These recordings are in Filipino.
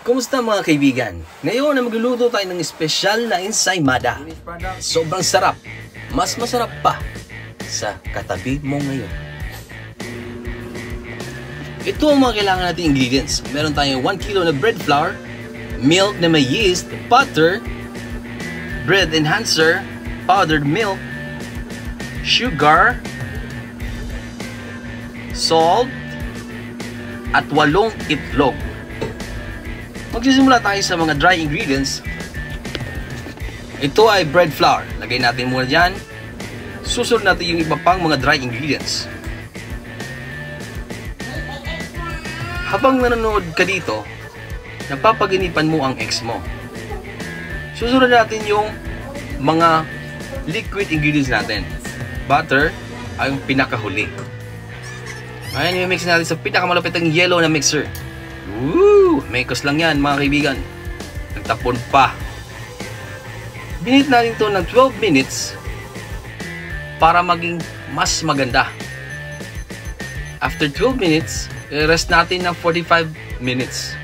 Kumusta mga kaibigan? Ngayon na magluluto tayo ng espesyal na ensaymada. Sobrang sarap. Mas masarap pa sa katabi mo ngayon. Ito ang mga kailangan nating ingredients. Meron tayong 1 kilo na bread flour, milk na may yeast, butter, bread enhancer, powdered milk, sugar, salt, at 8 itlog. Magsisimula tayo sa mga dry ingredients. Ito ay bread flour. Lagay natin muna dyan. Susunod natin yung iba pang mga dry ingredients. Habang nanonood ka dito, napapaginipan mo ang ex mo. Susunod natin yung mga liquid ingredients natin. Butter ay yung pinakahuli. Ayan, i-mix natin sa pinakamalapit ang yellow na mixer. Woo! Mekos lang yan mga kaibigan. Nagtapon pa. Binit natin ito ng 12 minutes para maging mas maganda. After 12 minutes, i-rest natin ng 45 minutes.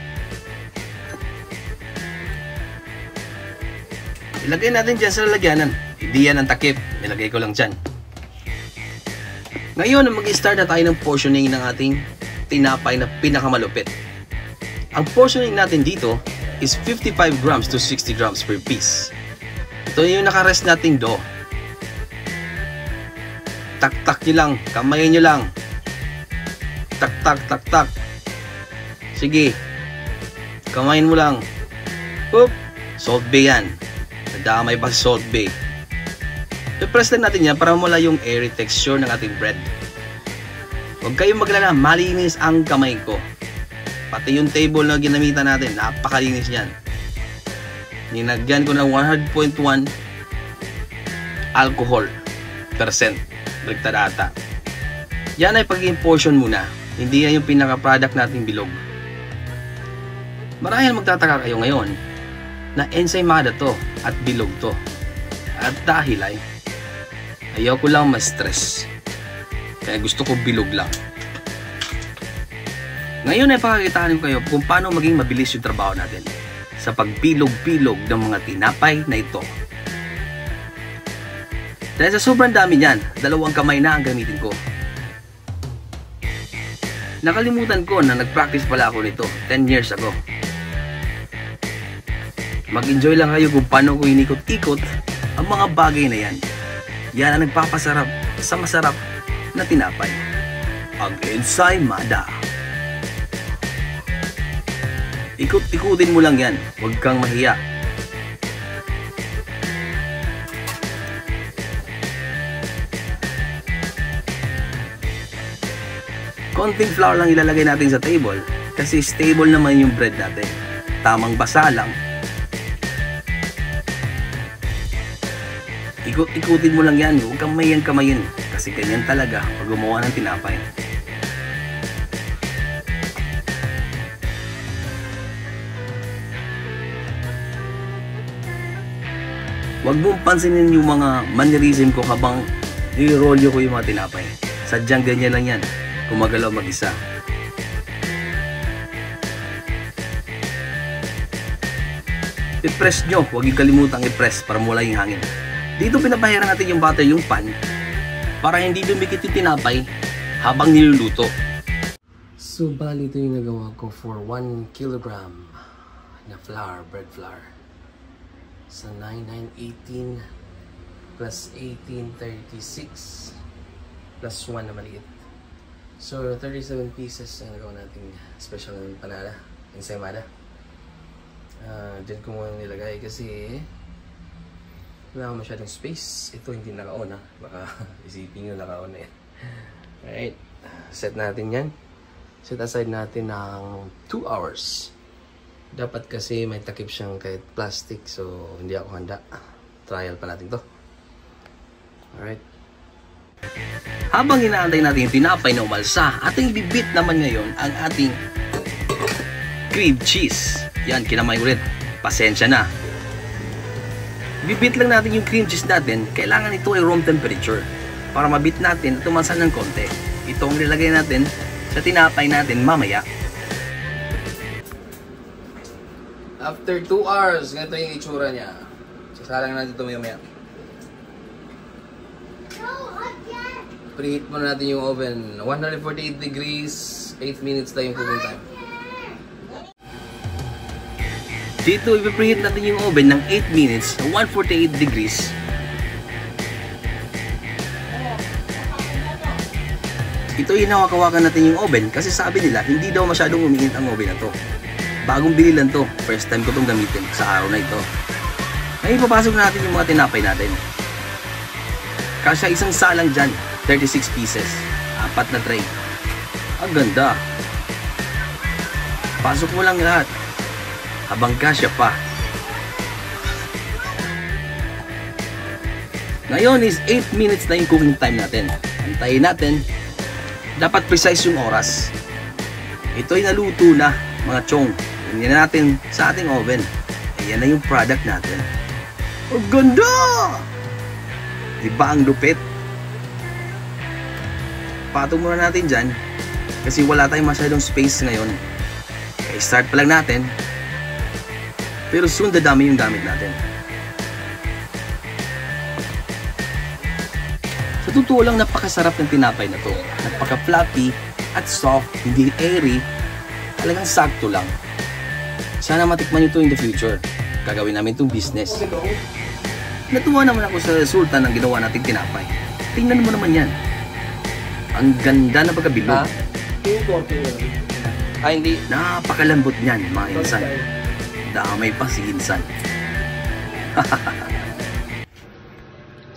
Ilagay natin dyan sa lalagyanan. Hindi yan ang takip. Nilagay ko lang dyan. Ngayon, mag-start na tayo ng portioning ng ating tinapay na pinakamalupit. Ang portioning natin dito is 55 grams to 60 grams per piece. Ito yung nakarest nating dough. Tak-tak nyo lang. Kamayin nyo lang. Tak-tak, tak-tak. Sige. Kamayin mo lang. Oop. Salt Bae yan. Nadamay pa sa Salt Bae. I-press lang natin yan para mawala yung airy texture ng ating bread. Huwag kayong maglala. Malinis ang kamay ko. Pati yung table na ginamitan natin, napakalinis yan. Ninagyan ko ng 100.1 alcohol percent. Baliktad ata. Yan ay pagiging portion muna. Hindi yan yung pinaka-product nating bilog. Marahil magtataka kayo ngayon na ensaymada to at bilog to. At dahil ay ayaw ko lang ma-stress. Kaya gusto ko bilog lang. Ngayon ay pakakitaan ko kayo kung paano maging mabilis yung trabaho natin sa pagbilog-bilog ng mga tinapay na ito. Dahil sa sobrang dami niyan, 2 kamay na ang gamitin ko. Nakalimutan ko na nag-practice pala ako nito 10 years ago. Mag-enjoy lang kayo kung paano ko inikot-ikot ang mga bagay na yan. Yan ang nagpapasarap sa masarap na tinapay. Ang ensaymada. Ikot-ikutin mo lang yan. Huwag kang mahiya. Konting flour lang ilalagay natin sa table kasi stable naman yung bread natin. Tamang basa lang. Ikot-ikutin mo lang yan. Huwag kang mayan-kamayin kasi ganyan talaga pag gumawa ng tinapay. Huwag mong pansinin yung mga mannerism ko habang nirolyo ko yung mga tinapay. Sadyang ganyan lang yan. Gumagalaw mag-isa. I-press nyo. Huwag yung kalimutang i-press para mula yung hangin. Dito pinapahiran natin yung butter, yung pan, para hindi dumikit yung tinapay habang niluluto. So, bali ito yung nagawa ko for 1 kilogram na flour, bread flour. Sa 9918 plus 1836 plus 1 na maliit. So 37 pieces ang nagawa nating special panada, ensaymada. Diyan ko muna nilagay kasi wala masyadong space. Ito hindi naka-on ha. Baka isipin nyo naka-on na yan. Alright, set natin yan. Set aside natin ng 2 hours. Dapat kasi may takip siyang kahit plastic, so hindi ako handa. Trial pa natin to. Alright. Habang inaantay natin yung tinapay na umalsa, ating bibit naman ngayon ang ating cream cheese. Yan, kinamay ulit. Pasensya na. Bibit lang natin yung cream cheese natin. Kailangan ito ay room temperature para mabit natin at tumansan ng konti. Ito ang nilagay natin sa tinapay natin mamaya. After 2 hours, ganito yung itsura niya. Sasalang natin ito maya-maya. Preheat muna natin yung oven. 148 degrees, 8 minutes na yung cooking time. Dito, ipipreheat natin yung oven ng 8 minutes na 148 degrees. Ito hinawak-hawakan natin yung oven kasi sabi nila hindi daw masyadong umiinit ang oven na to. Bagong bili lang to. First time ko itong gamitin sa araw na ito. Ngayon ipapasok natin yung mga tinapay natin. Kasya isang salang dyan. 36 pieces. 4 na tray. Ang ganda. Pasok mo lang lahat. Habang kasya pa. Ngayon is 8 minutes na yung cooking time natin. Antayin natin. Dapat precise yung oras. Ito'y naluto na, mga chong. Tingnan natin sa ating oven. Ayan na yung product natin. Ang ganda! Diba ang lupit? Patong muna natin dyan kasi wala tayong masyadong space ngayon. Kaya start pa lang natin. Pero soon dadami yung gamit natin. Sa totoo lang, napakasarap ng tinapay na to. Napaka-fluffy at soft, hindi airy. Talagang sakto lang. Sana matikman nyo to in the future. Gagawin namin itong business. Natuwa naman ako sa resulta ng ginawa nating tinapay. Tingnan mo naman yan. Ang ganda na pagkabilog. Hindi. Napakalambot niyan, mga insan. Damay pa si insan.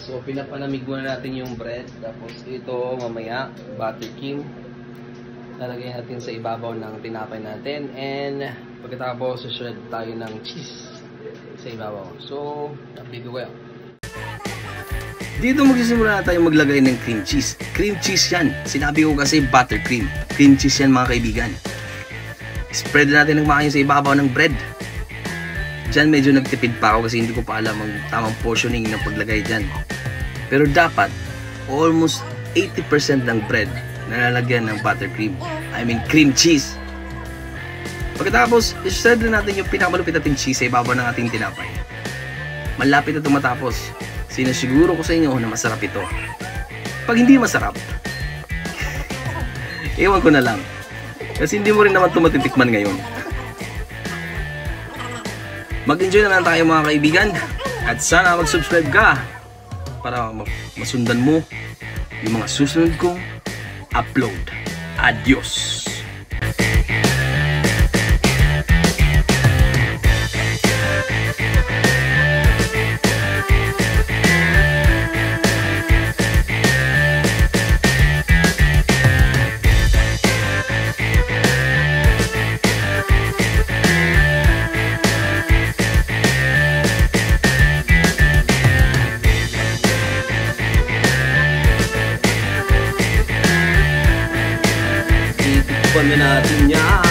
So, pinapalamig muna natin yung bread. Tapos ito, mamaya, buttercream. Lalagay natin sa ibabaw ng tinapay natin. And pagkatapos, shred tayo ng cheese sa ibabaw. So, update ko kayo. Dito magsisimula na tayo maglagay ng cream cheese. Cream cheese yan. Sinabi ko kasi buttercream. Cream cheese yan, mga kaibigan. Spread natin ng maayos sa ibabaw ng bread. Diyan medyo nagtipid pa ako kasi hindi ko pa alam ang tamang portioning ng paglagay dyan. Pero dapat, almost 80% ng bread na lalagyan ng buttercream. I mean, cream cheese. Pagkatapos, i-shred na natin yung pinakamalupit natin cheese sa ibabaw ng ating tinapay. Malapit na ito matapos. Sinasiguro ko sa inyo na masarap ito. Pag hindi masarap, ewan ko na lang. Kasi hindi mo rin naman ito matitikman ngayon. Mag-enjoy na lang tayo, mga kaibigan. At sana mag-subscribe ka para masundan mo yung mga susunod kong upload. Adios! Tikpan na natin yan.